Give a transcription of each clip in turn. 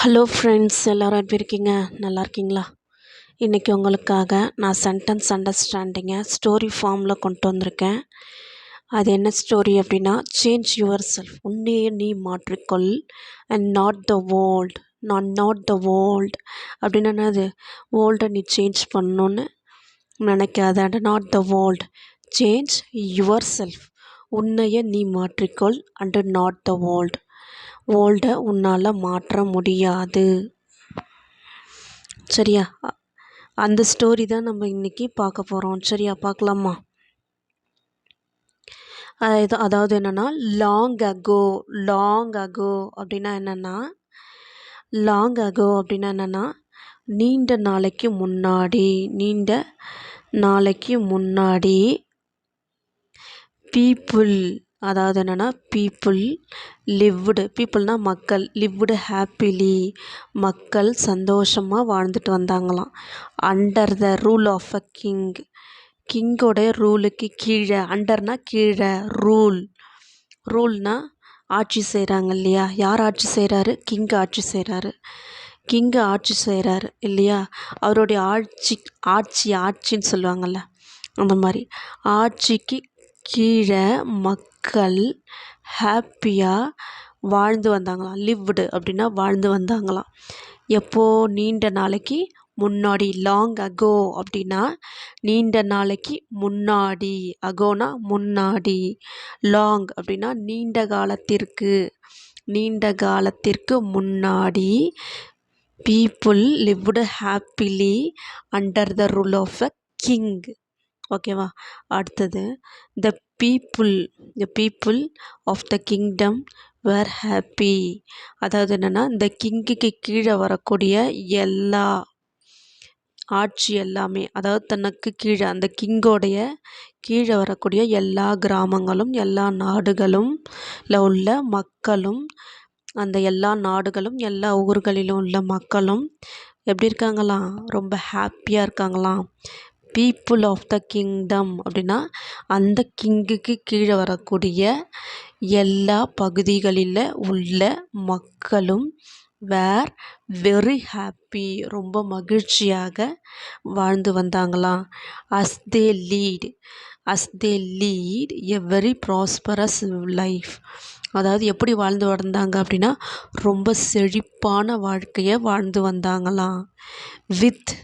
Hello friends, எல்லோரும் எப்படி இருக்கீங்க? நல்லா இருக்கீங்களா? இன்றைக்கி உங்களுக்காக நான் சென்டென்ஸ் அண்டர்ஸ்டாண்டிங்கை ஸ்டோரி ஃபார்மில் கொண்டு வந்திருக்கேன். அது என்ன ஸ்டோரி அப்படின்னா, சேஞ்ச் யுவர் செல்ஃப், உன்னையே நீ மாற்றிக்கொள், and not the world. Not the world அப்படின்னா என்னது? வேர்ல்டை நீ சேஞ்ச் பண்ணணுன்னு நினைக்காத. And not the world, change yourself, உன்னையே நீ மாற்றிக்கொள், அண்டு நாட் த வேர்ல்ட், வேர்ல்டை உன்னால் மாற்ற முடியாது. சரியா? அந்த ஸ்டோரி தான் நம்ம இன்றைக்கி பார்க்க போகிறோம். சரியா, பார்க்கலாமா? அதாவது என்னென்னா, லாங் அகோ அப்படின்னா என்னென்னா, நீண்ட நாளைக்கு முன்னாடி பீப்புள், அதாவது என்னென்னா பீப்புள் லிவ்டு, பீப்புள்னால் மக்கள், லிவ்டு ஹாப்பிலி, மக்கள் சந்தோஷமாக வாழ்ந்துட்டு வந்தாங்களாம். Under the rule of a king, கிங்கோடைய ரூலுக்கு கீழே, அண்டர்னால் கீழே, ரூல்னால் ஆட்சி செய்கிறாங்க இல்லையா? யார் ஆட்சி செய்கிறாரு? கிங் ஆட்சி செய்கிறாரு இல்லையா? அவருடைய ஆட்சின்னு சொல்லுவாங்கள்ல, அந்த மாதிரி ஆட்சிக்கு கீழே மக்கள் ஹாப்பியாக வாழ்ந்து வந்தாங்களாம். லிவ்டு அப்படின்னா வாழ்ந்து வந்தாங்களாம். எப்போது? நீண்ட நாளைக்கு முன்னாடி. லாங் அகோ அப்படின்னா நீண்ட நாளைக்கு முன்னாடி, அகோனா முன்னாடி, லாங் அப்படின்னா நீண்ட காலத்திற்கு முன்னாடி, people lived happily under the rule of a king. ஓகேவா? அடுத்தது, the people of the kingdom were happy, அதாவது என்னென்னா, இந்த கிங்குக்கு கீழே வரக்கூடிய எல்லா ஆட்சி எல்லாமே, அதாவது தனக்கு கீழே, அந்த கிங்கோடைய கீழே வரக்கூடிய எல்லா கிராமங்களும், எல்லா நாடுகளும் உள்ள மக்களும், அந்த எல்லா நாடுகளும் எல்லா ஊர்களிலும் உள்ள மக்களும் எப்படி இருக்காங்களாம்? ரொம்ப ஹாப்பியாக இருக்காங்களாம். பீப்புள் ஆஃப் த கிங்டம் அப்படின்னா அந்த கிங்குக்கு கீழே வரக்கூடிய எல்லா பகுதிகளில் உள்ள மக்களும் வேர் வெரி ஹாப்பி, ரொம்ப மகிழ்ச்சியாக வாழ்ந்து வந்தாங்களாம். As they lead a very prosperous life, அதாவது எப்படி வாழ்ந்து வந்தாங்க அப்படின்னா ரொம்ப செழிப்பான வாழ்க்கையை வாழ்ந்து வந்தாங்களாம். வித்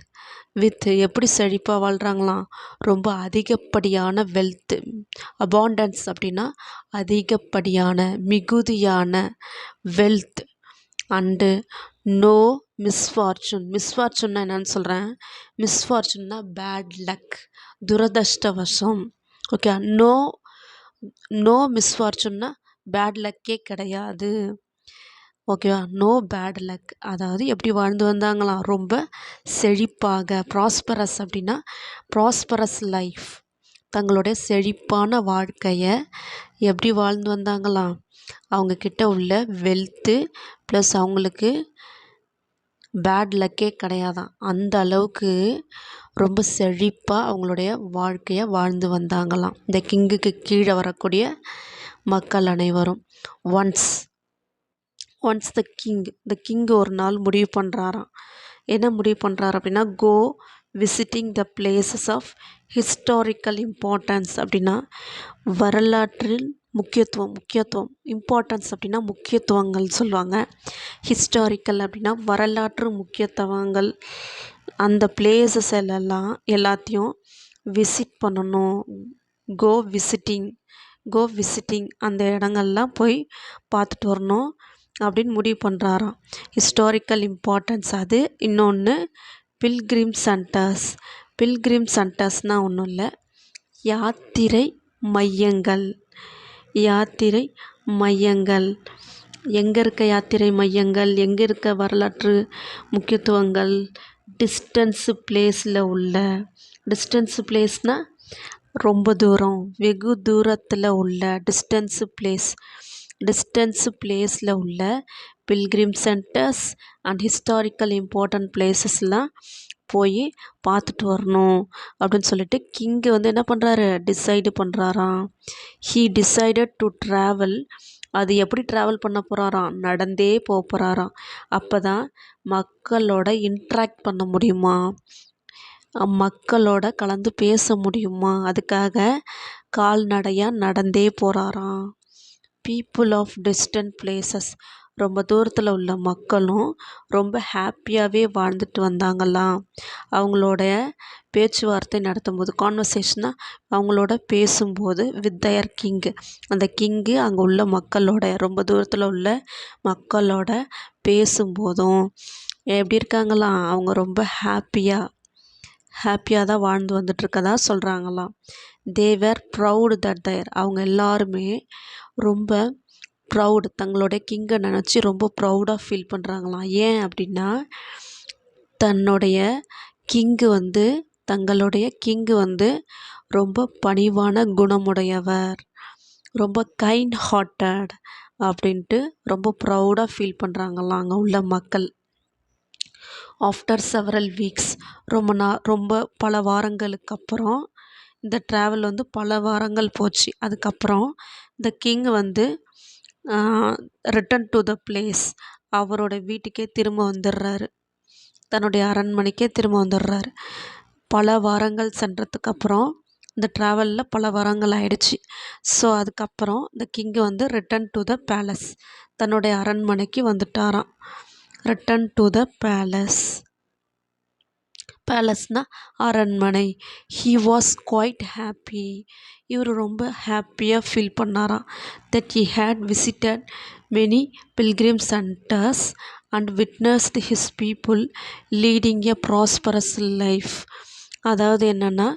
எப்படி செழிப்பாக வாழ்கிறாங்களாம்? ரொம்ப அதிகப்படியான வெல்த், அபாண்டன்ஸ் அப்படின்னா அதிகப்படியான, மிகுதியான வெல்த், அண்டு நோ மிஸ்ஃபார்ச்சூன்னா என்னன்னு சொல்கிறேன். மிஸ்ஃபார்ச்சூன்னா பேட் லக், துரதிர்ஷ்டவசம். ஓகே, நோ மிஸ்ஃபார்ச்சூன்னா பேட் லக்கே கிடையாது. ஓகேவா? நோ பேட் லக், அதாவது எப்படி வாழ்ந்து வந்தாங்களாம்? ரொம்ப செழிப்பாக. ப்ராஸ்பரஸ் அப்படின்னா ப்ராஸ்பரஸ் லைஃப், தங்களுடைய செழிப்பான வாழ்க்கையை எப்படி வாழ்ந்து வந்தாங்களாம்? அவங்கக்கிட்ட உள்ள வெல்த்து ப்ளஸ் அவங்களுக்கு பேட் லக்கே கிடையாதான், அந்த அளவுக்கு ரொம்ப செழிப்பாக அவங்களுடைய வாழ்க்கையை வாழ்ந்து வந்தாங்களாம் இந்த கிங்குக்கு கீழே வரக்கூடிய மக்கள் அனைவரும். ஒன்ஸ் த கிங் ஒரு நாள் முடிவு பண்ணுறாராம். என்ன முடிவு பண்ணுறாரு அப்படின்னா, go visiting the places of historical importance அப்படின்னா வரலாற்றில் முக்கியத்துவம், இம்பார்ட்டன்ஸ் அப்படின்னா முக்கியத்துவங்கள் சொல்லுவாங்க. ஹிஸ்டாரிக்கல் அப்படின்னா வரலாற்று முக்கியத்துவங்கள். அந்த பிளேசஸ் எல்லாத்தையும் விசிட் பண்ணணும். கோ விசிட்டிங் அந்த இடங்கள்லாம் போய் பார்த்துட்டு வரணும் அப்படின்னு முடிவு பண்ணுறாராம். ஹிஸ்டாரிக்கல் இம்பார்ட்டன்ஸ் அது. இன்னொன்று பில்கிரிம் சென்டர்ஸ்னால் ஒன்றும் இல்லை, யாத்திரை மையங்கள். எங்கே இருக்க யாத்திரை மையங்கள்? எங்கே இருக்க வரலாற்று முக்கியத்துவங்கள்? டிஸ்டன்ஸ் பிளேஸ்னால் ரொம்ப தூரம், வெகு தூரத்தில் உள்ள டிஸ்டன்ஸ் பிளேஸில் உள்ள pilgrim centres and historical important பிளேசஸ்லாம் போய் பார்த்துட்டு வரணும் அப்படின்னு சொல்லிட்டு கிங்கு என்ன பண்ணுறாரு? டிசைடு பண்ணுறாராம். ஹீ டிசைடட் டு ட்ராவல் அது எப்படி ட்ராவல் பண்ண போகிறாராம், நடந்தே போகிறாராம். அப்போ தான் மக்களோட இன்ட்ராக்ட் பண்ண முடியுமா, மக்களோட கலந்து பேச முடியுமா, அதுக்காக கால்நடையாக நடந்தே போகிறாராம். பீப்புள் ஆஃப் டிஸ்டன்ட் பிளேசஸ், ரொம்ப தூரத்தில் உள்ள மக்களும் ரொம்ப ஹாப்பியாகவே வாழ்ந்துட்டு வந்தாங்களாம். அவங்களோட பேச்சுவார்த்தை நடத்தும்போது, கான்வர்சேஷனாக அவங்களோட பேசும்போது வித் தயர் கிங், அந்த கிங்கு அங்கே உள்ள மக்களோட, ரொம்ப தூரத்தில் உள்ள மக்களோட பேசும்போதும் எப்படி இருக்காங்களாம், அவங்க ரொம்ப ஹாப்பியாக தான் வாழ்ந்து வந்துட்டுருக்கதா சொல்கிறாங்களாம். தேவர் ப்ரவுடு தட் தயர், அவங்க எல்லாருமே ரொம்ப ப்ரவுடு, தங்களுடைய கிங்கை நினச்சி ரொம்ப ப்ரௌடாக ஃபீல் பண்ணுறாங்களாம். ஏன் அப்படின்னா தங்களுடைய கிங்கு வந்து ரொம்ப பணிவான குணமுடையவர், ரொம்ப கைண்ட் ஹார்ட்டட் அப்படின்ட்டு ரொம்ப ப்ரௌடாக ஃபீல் பண்ணுறாங்களாம் அங்கே உள்ள மக்கள். ஆஃப்டர் செவரல் வீக்ஸ், ரொம்ப பல வாரங்களுக்கு அப்புறம், இந்த ட்ராவல் வந்து பல வாரங்கள் போச்சு. அதுக்கப்புறம் இந்த கிங் வந்து ரிட்டன் டு த பிளேஸ், அவரோட வீட்டுக்கே திரும்ப வந்துடுறாரு, தன்னுடைய அரண்மனைக்கே திரும்ப வந்துடுறாரு. பல வாரங்கள் சென்றதுக்கப்புறம், இந்த ட்ராவலில் பல வாரங்கள் ஆயிடுச்சு. ஸோ அதுக்கப்புறம் இந்த கிங்கு வந்து ரிட்டன் டு த பேலஸ், தன்னுடைய அரண்மனைக்கு வந்துட்டாராம். ரிட்டன் டு த பேலஸ்னால் அரண்மனை. ஹீ வாஸ் குவைட் ஹாப்பி, இவர் ரொம்ப ஹாப்பியாக ஃபீல் பண்ணாராம். That he had visited many pilgrim centres and witnessed his people leading a prosperous life. அதாவது என்னென்னா,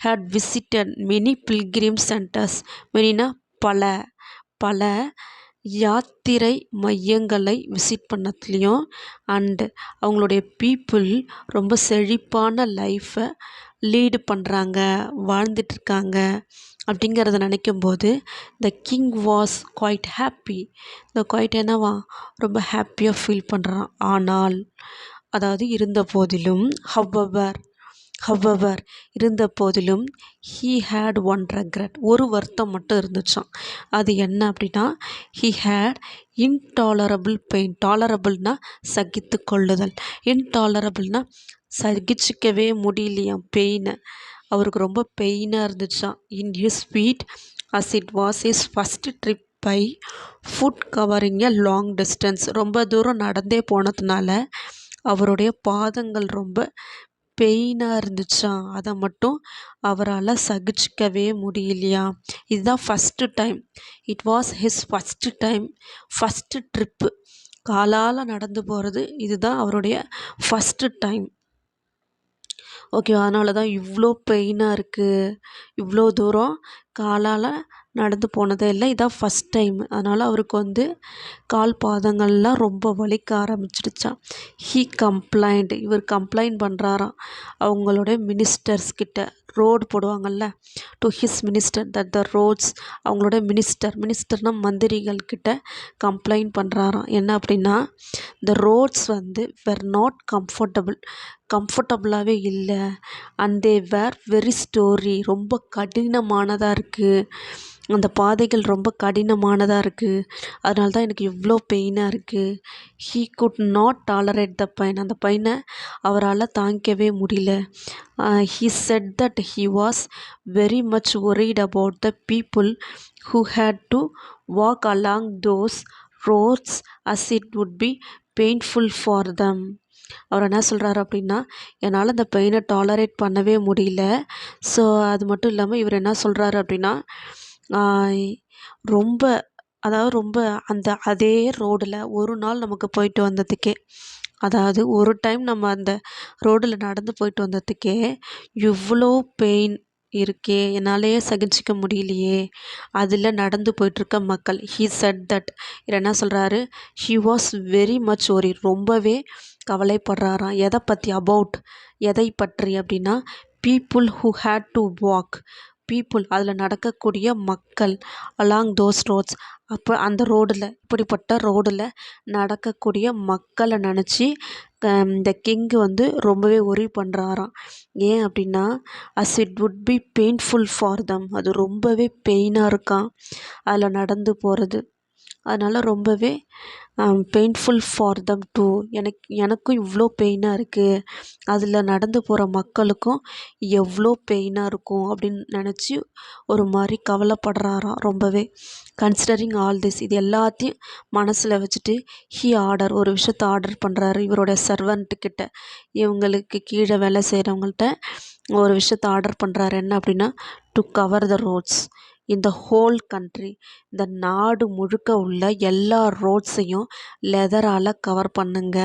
had visited many pilgrim centres, மெனினா பல யாத்திரை மையங்களை விசிட் பண்ணத்துலேயும், அண்டு அவங்களுடைய பீப்புள் ரொம்ப செழிப்பான லைஃப்பை லீடு பண்ணுறாங்க, வாழ்ந்துட்டுருக்காங்க அப்படிங்கிறத நினைக்கும்போது the king was quite happy. இந்த குவைட் என்னவா, ரொம்ப ஹாப்பியாக ஃபீல் பண்ணுறான். ஆனால் அதாவது இருந்த போதிலும், ஹவ்வவர் இருந்த போதிலும், ஹீ ஹேட் ஒன் ரெக்ரெட், ஒரு வருத்தம் மட்டும் இருந்துச்சான். அது என்ன அப்படின்னா, ஹீ ஹேட் இன்டாலரபிள் பெயின். டாலரபிள்னா சகித்து கொள்ளுதல், இன்டாலரபிள்னா சகிச்சிக்கவே முடியலையாம் பெயினை. அவருக்கு ரொம்ப பெயினாக இருந்துச்சான். In his feet as it was his first trip by foot covering a long distance. ரொம்ப தூரம் நடந்தே போனதுனால அவருடைய பாதங்கள் ரொம்ப பெயினாக இருந்துச்சாம். அதை மட்டும் அவரால் சகிச்சிக்கவே முடியலையா. இதுதான் first time, it was his first time, first trip, காலால் நடந்து போகிறது இதுதான் அவருடைய ஃபஸ்ட்டு டைம். ஓகே, அதனால தான் இவ்வளோ பெயினாக இருக்குது, இவ்வளோ தூரம் காலால் நடந்து போனதே இல்லை, இதான் ஃபஸ்ட் டைம். அதனால் அவருக்கு வந்து கால் பாதங்கள்லாம் ரொம்ப வலிக்க ஆரம்பிச்சிடுச்சான். இவர் கம்ப்ளைண்ட் பண்ணுறாராம் அவங்களுடைய மினிஸ்டர்ஸ் கிட்ட. ரோடு போடுவாங்கள்ல, to his minister, that the roads, அவங்களோட மினிஸ்டர்னால் மந்திரிகள் கிட்ட கம்ப்ளைண்ட் பண்ணுறாராம். என்ன அப்படின்னா, த ரோட்ஸ் வந்து வெர் நாட் கம்ஃபர்டபுளாகவே இல்லை, and they were very stony, ரொம்ப கடினமானதாக இருக்குது, அந்த பாதைகள் ரொம்ப கடினமானதாக இருக்குது, அதனால தான் எனக்கு இவ்வளோ பெயினாக இருக்குது. He could not tolerate the pain, அந்த பெயினை அவரால் தாங்கிக்கவே முடியல. He said that he was very much worried about the people who had to walk along those roads as it would be painful for them. அவர் என்ன சொல்கிறாரு அப்படின்னா, என்னால் அந்த பெயினை டாலரேட் பண்ணவே முடியல. ஸோ அது மட்டும் இல்லாமல் இவர் என்ன சொல்கிறாரு அப்படின்னா, ரொம்ப ரொம்ப அதே ரோடில் ஒரு நாள் நமக்கு போயிட்டு வந்ததுக்கே, அதாவது ஒரு டைம் நம்ம அந்த ரோடில் நடந்து போயிட்டு வந்ததுக்கே இவ்வளோ பெயின் இருக்கே, என்னாலேயே சகிச்சிக்க முடியலையே, அதில் நடந்து போயிட்டுருக்க மக்கள். ஹீ செட் தட், இவர் என்ன சொல்கிறாரு, he was very much worry, ரொம்பவே கவலைப்படுறாராம். எதை பற்றி அப்படின்னா, people who had to walk, அதில் நடக்கக்கூடிய மக்கள், அலாங் தோஸ் ரோட்ஸ், அப்போ அந்த ரோடில், இப்படிப்பட்ட ரோடில் நடக்கக்கூடிய மக்களை நினச்சி இந்த கிங்கு வந்து ரொம்பவே ஒரி பண்ணுறாராம். ஏன் அப்படின்னா, as it would be painful for them, அது ரொம்பவே பெயினாக இருக்கான் அதில் நடந்து போகிறது. அதனால் ரொம்பவே பெயின்ஃபுல் ஃபார் தம் டூ. எனக்கும் இவ்வளோ பெயினாக இருக்குது, அதில் நடந்து போகிற மக்களுக்கும் எவ்வளோ பெயினாக இருக்கும் அப்படின்னு நினச்சி ஒரு மாதிரி கவலைப்படுறாராம் ரொம்பவே. கன்சிடரிங் ஆல் திஸ், இது எல்லாத்தையும் மனசில் வச்சுட்டு ஒரு விஷயத்தை ஆர்டர் பண்ணுறாரு இவருடைய சர்வன்ட்டுக்கிட்ட, இவங்களுக்கு கீழே வேலை செய்கிறவங்கள்ட்ட ஒரு விஷயத்தை ஆர்டர் பண்ணுறாரு. என்ன அப்படின்னா, டு கவர் த ரோட்ஸ் இந்த ஹோல் கண்ட்ரி, இந்த நாடு முழுக்க உள்ள எல்லா ரோட்ஸையும் லெதரால் கவர் பண்ணுங்க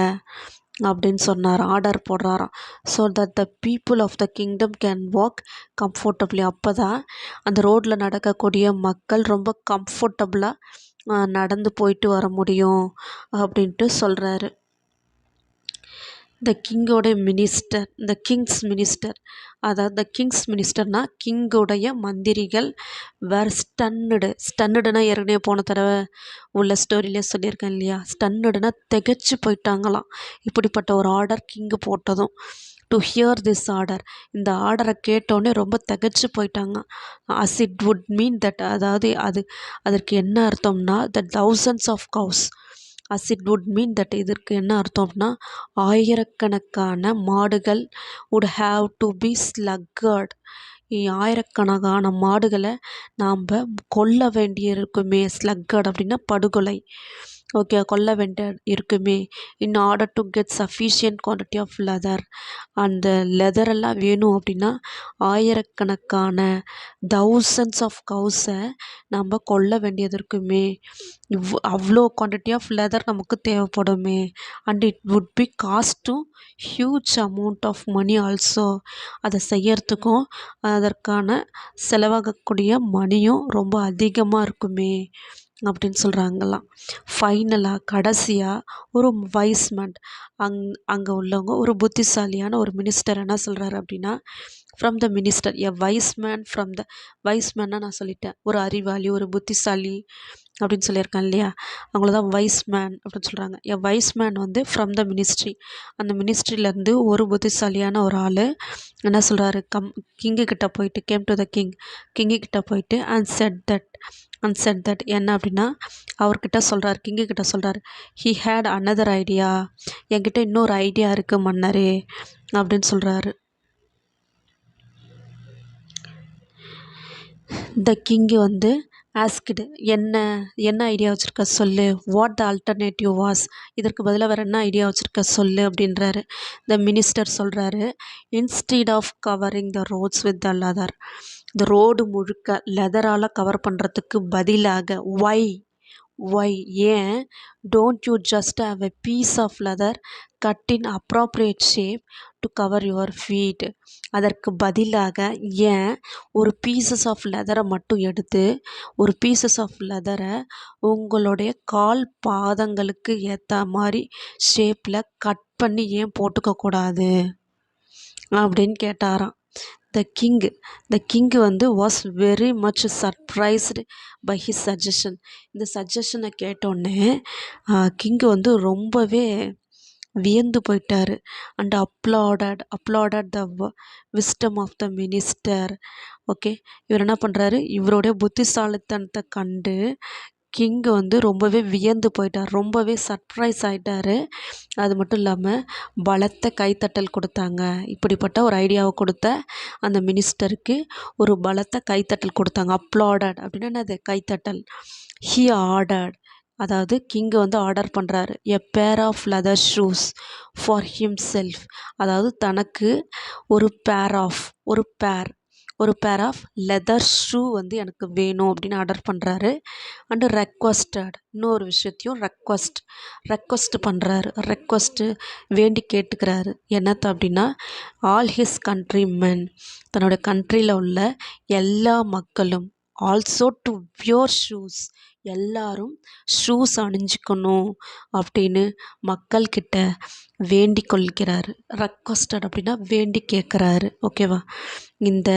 அப்படின்னு சொன்னார், ஆர்டர் போடுறாராம். So that the people of the kingdom can walk comfortably. அப்போ தான் அந்த ரோட்டில் நடக்கக்கூடிய மக்கள் ரொம்ப கம்ஃபர்டபுளாக நடந்து போயிட்டு வர முடியும் அப்படின்ட்டு சொல்கிறாரு. இந்த கிங்ஸ் மினிஸ்டர், அதாவது த கிங்ஸ் மினிஸ்டர்னால் கிங்கோடைய மந்திரிகள் வேர் ஸ்டன்னுடுனா ஏற்கனவே போன தடவை உள்ள ஸ்டோரியிலே சொல்லியிருக்கேன் இல்லையா, ஸ்டன்னுடுனா திகைச்சு போயிட்டாங்களாம் இப்படிப்பட்ட ஒரு ஆர்டர் கிங்கு போட்டதும். டு ஹியர் திஸ் ஆர்டர், இந்த ஆர்டரை கேட்டோன்னே ரொம்ப திகைச்சு போயிட்டாங்க. As it would mean that, அதாவது அதற்கு என்ன அர்த்தம்னா, the thousands of cows. As it would mean that, இதற்கு என்ன அர்த்தம் அப்படின்னா, ஆயிரக்கணக்கான மாடுகள் would have to be slaughtered. ஆயிரக்கணக்கான மாடுகளை நாம் கொல்ல வேண்டியிருக்குமே. ஸ்லக்கர்ட் அப்படின்னா படுகொலை. ஓகே, கொல்ல வேண்டிய இருக்குமே. In order to get sufficient quantity of leather, அந்த லெதரெல்லாம் வேணும் அப்படின்னா ஆயிரக்கணக்கான தௌசண்ட்ஸ் ஆஃப் கவுஸை நம்ம கொல்ல வேண்டியது இருக்குமே. அவ்வளோ குவான்டிட்டி ஆஃப் லெதர் நமக்கு தேவைப்படுமே. And it would be cost to huge amount of money also. அதை செய்யறதுக்கும் அதற்கான செலவாகக்கூடிய மணியும் ரொம்ப அதிகமாக இருக்குமே அப்படின்னு சொல்கிறாங்களாம். ஃபைனலாக கடைசியாக ஒரு வைஸ்மேன், அங்கே உள்ளவங்க ஒரு புத்திசாலியான ஒரு மினிஸ்டர் என்ன சொல்கிறாரு அப்படின்னா, from the minister a wise man, from the வைஸ்மேன்னா நான் சொல்லிட்டேன், ஒரு அறிவாளி ஒரு புத்திசாலி அப்படின்னு சொல்லியிருக்கேன் இல்லையா, அவங்கள தான் வைஸ்மேன் அப்படின்னு சொல்கிறாங்க. எ வைஸ்மேன் வந்து ஃப்ரம் த மினிஸ்ட்ரி, அந்த மினிஸ்ட்ரியிலேருந்து ஒரு புத்திசாலியான ஒரு ஆள் என்ன சொல்கிறாரு, கிங்கு கிட்ட போயிட்டு, கேம் டு த கிங்கு கிட்ட போயிட்டு அண்ட் செட் தட் என்ன அப்படின்னா, அவர்கிட்ட சொல்கிறார், கிங்கு கிட்ட சொல்கிறார், ஹி ஹேட் அனதர் ஐடியா, என்கிட்ட இன்னொரு ஐடியா இருக்குது மன்னரே அப்படின்னு சொல்கிறாரு. த கிங்கு வந்து ஆஸ்க்டு, என்ன ஐடியா வச்சுருக்க சொல்லு, வாட் த ஆல்டர்னேட்டிவ் வாஸ், இதற்கு பதிலாக வேறு என்ன ஐடியா வச்சுருக்க சொல்லு அப்படின்றாரு. த மினிஸ்டர் சொல்கிறாரு, instead of covering the roads with the leather, இந்த ரோடு முழுக்க லெதரால் கவர் பண்ணுறதுக்கு பதிலாக ஒய் ஏன் don't you just have a piece of leather cut in appropriate shape to cover your feet, அதற்கு பதிலாக ஏன் ஒரு பீசஸ் ஆஃப் லெதரை மட்டும் எடுத்து, ஒரு பீசஸ் ஆஃப் லெதரை உங்களுடைய கால் பாதங்களுக்கு ஏற்ற மாதிரி ஷேப்பில் கட் பண்ணி ஏன் போட்டுக்கக்கூடாது அப்படின்னு கேட்டாராம். த கிங் வந்து was very much surprised by his suggestion. இந்த சஜஷனை கேட்டோடனே கிங்கு வந்து ரொம்பவே வியந்து போயிட்டார். And applauded the wisdom of the minister. Okay, இவர் என்ன பண்ணுறாரு, இவருடைய புத்திசாலித்தனத்தை கண்டு கிங்கு வந்து ரொம்பவே வியந்து போயிட்டார், ரொம்பவே சர்ப்ரைஸ் ஆகிட்டார். அது மட்டும் இல்லாமல் பலத்த கைத்தட்டல் கொடுத்தாங்க. இப்படிப்பட்ட ஒரு ஐடியாவை கொடுத்த அந்த மினிஸ்டருக்கு ஒரு பலத்த கைத்தட்டல் கொடுத்தாங்க. அப்ளாடட் அப்படின்னா என்னது, கைத்தட்டல். ஹி ஆர்டர்ட், அதாவது கிங்கு வந்து ஆர்டர் பண்ணுறாரு, a pair of leather shoes for himself, அதாவது தனக்கு ஒரு பேர் ஆஃப் லெதர் ஷூ வந்து எனக்கு வேணும் அப்படின்னு ஆர்டர் பண்ணுறாரு. அண்டு ரெக்வஸ்டட், இன்னொரு விஷயத்தையும் ரெக்வஸ்ட் பண்ணுறாரு. வேண்டி கேட்டுக்கிறாரு. என்னத்த அப்படின்னா, ஆல் ஹிஸ் கண்ட்ரி மென், தன்னோட கண்ட்ரியில் உள்ள எல்லா மக்களும், ஆல்சோ டு வியர் ஷூஸ், எல்லாரும் ஷூஸ் அணிஞ்சிக்கணும் அப்படின்னு மக்கள்கிட்ட வேண்டி கொள்கிறாரு. ரெக்வஸ்டட் அப்படின்னா வேண்டி கேட்குறாரு. ஓகேவா, இந்த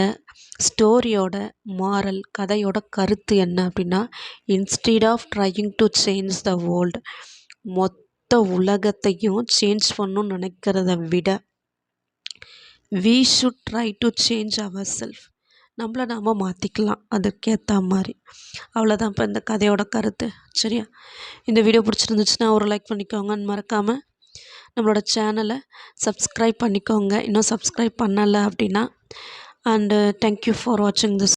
ஸ்டோரியோட மாரல், கதையோட கருத்து என்ன அப்படின்னா, instead of trying to change the world, மொத்த உலகத்தையும் சேஞ்ச் பண்ணணும்னு நினைக்கிறத விட we should try to change ourselves, நம்மள நாம் மாற்றிக்கலாம் அதுக்கேற்ற மாதிரி. அவ்வளோதான் இப்போ இந்த கதையோட கருத்து. சரியா? இந்த வீடியோ பிடிச்சிருந்துச்சுன்னா ஒரு லைக் பண்ணிக்கோங்க. மறக்காமல் நம்மளோட சேனலை சப்ஸ்கிரைப் பண்ணிக்கோங்க இன்னும் சப்ஸ்கிரைப் பண்ணலை அப்படின்னா. அண்டு தேங்க்யூ ஃபார் வாட்சிங் திஸ்.